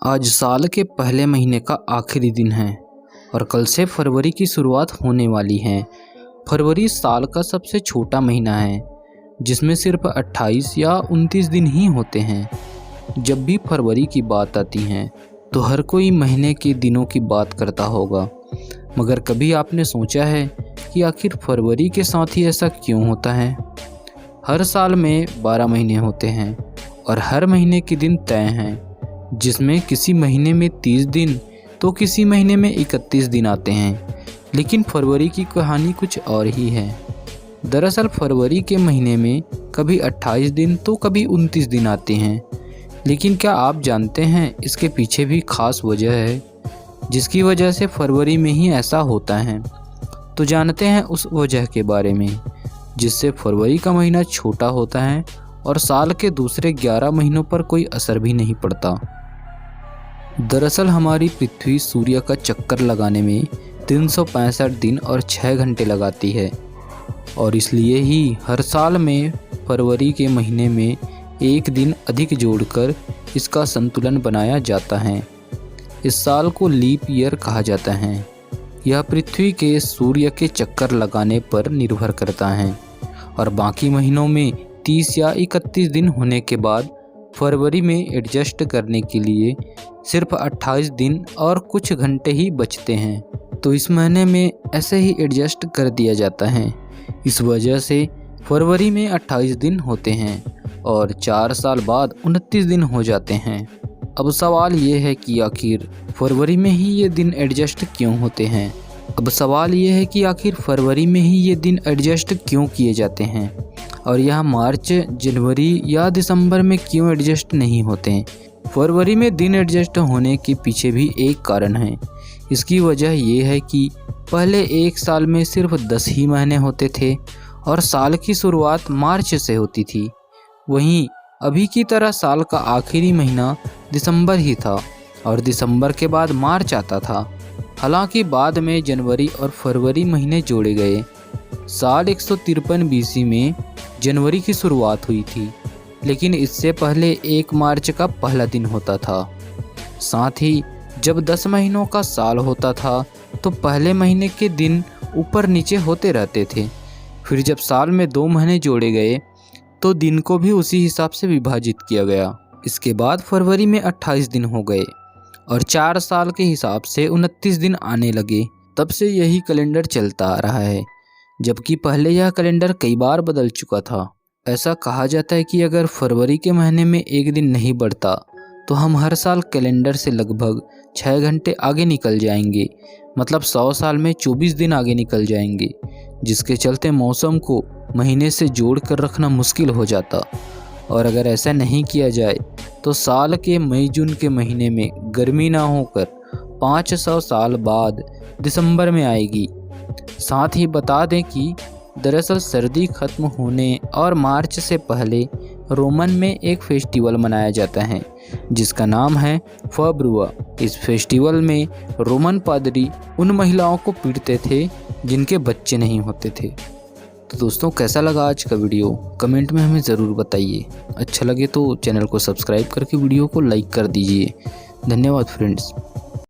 आज साल के पहले महीने का आखिरी दिन है और कल से फरवरी की शुरुआत होने वाली है। फरवरी साल का सबसे छोटा महीना है जिसमें सिर्फ 28 या 29 दिन ही होते हैं। जब भी फरवरी की बात आती है तो हर कोई महीने के दिनों की बात करता होगा, मगर कभी आपने सोचा है कि आखिर फरवरी के साथ ही ऐसा क्यों होता है? हर साल में 12 महीने होते हैं और हर महीने के दिन तय हैं, जिसमें किसी महीने में 30 दिन तो किसी महीने में 31 दिन आते हैं। लेकिन फरवरी की कहानी कुछ और ही है। दरअसल फरवरी के महीने में कभी 28 दिन तो कभी 29 दिन आते हैं। लेकिन क्या आप जानते हैं इसके पीछे भी खास वजह है, जिसकी वजह से फरवरी में ही ऐसा होता है? तो जानते हैं उस वजह के बारे में जिससे फरवरी का महीना छोटा होता है और साल के दूसरे 11 महीनों पर कोई असर भी नहीं पड़ता। दरअसल हमारी पृथ्वी सूर्य का चक्कर लगाने में 365 दिन और 6 घंटे लगाती है और इसलिए ही हर साल में फरवरी के महीने में एक दिन अधिक जोड़कर इसका संतुलन बनाया जाता है। इस साल को लीप ईयर कहा जाता है। यह पृथ्वी के सूर्य के चक्कर लगाने पर निर्भर करता है और बाकी महीनों में 30 या 31 दिन होने के बाद फरवरी में एडजस्ट करने के लिए सिर्फ 28 दिन और कुछ घंटे ही बचते हैं। तो इस महीने में ऐसे ही एडजस्ट कर दिया जाता है। इस वजह से फरवरी में 28 दिन होते हैं और 4 साल बाद 29 दिन हो जाते हैं। अब सवाल ये है कि आखिर फरवरी में ही ये दिन एडजस्ट क्यों होते हैं? क्यों किए जाते हैं और यह मार्च, जनवरी या दिसंबर में क्यों एडजस्ट नहीं होते हैं? फरवरी में दिन एडजस्ट होने के पीछे भी एक कारण है। इसकी वजह ये है कि पहले एक साल में सिर्फ 10 ही महीने होते थे और साल की शुरुआत मार्च से होती थी। वहीं अभी की तरह साल का आखिरी महीना दिसंबर ही था और दिसंबर के बाद मार्च आता था। हालांकि बाद में जनवरी और फरवरी महीने जोड़े गए। साल 153 BC में जनवरी की शुरुआत हुई थी, लेकिन इससे पहले 1 मार्च का पहला दिन होता था। साथ ही जब 10 महीनों का साल होता था तो पहले महीने के दिन ऊपर नीचे होते रहते थे। फिर जब साल में 2 महीने जोड़े गए तो दिन को भी उसी हिसाब से विभाजित किया गया। इसके बाद फरवरी में 28 दिन हो गए और 4 साल के हिसाब से 29 दिन आने लगे। तब से यही कैलेंडर चलता आ रहा है, जबकि पहले यह कैलेंडर कई बार बदल चुका था। ऐसा कहा जाता है कि अगर फरवरी के महीने में एक दिन नहीं बढ़ता तो हम हर साल कैलेंडर से लगभग 6 घंटे आगे निकल जाएंगे, मतलब 100 साल में 24 दिन आगे निकल जाएंगे, जिसके चलते मौसम को महीने से जोड़ कर रखना मुश्किल हो जाता। और अगर ऐसा नहीं किया जाए तो साल के मई जून के महीने में गर्मी ना होकर 500 साल बाद दिसंबर में आएगी। साथ ही बता दें कि दरअसल सर्दी खत्म होने और मार्च से पहले रोमन में एक फेस्टिवल मनाया जाता है जिसका नाम है फब्रुआ। इस फेस्टिवल में रोमन पादरी उन महिलाओं को पीटते थे जिनके बच्चे नहीं होते थे। तो दोस्तों, कैसा लगा आज का वीडियो? कमेंट में हमें ज़रूर बताइए। अच्छा लगे तो चैनल को सब्सक्राइब करके वीडियो को लाइक कर दीजिए। धन्यवाद फ्रेंड्स।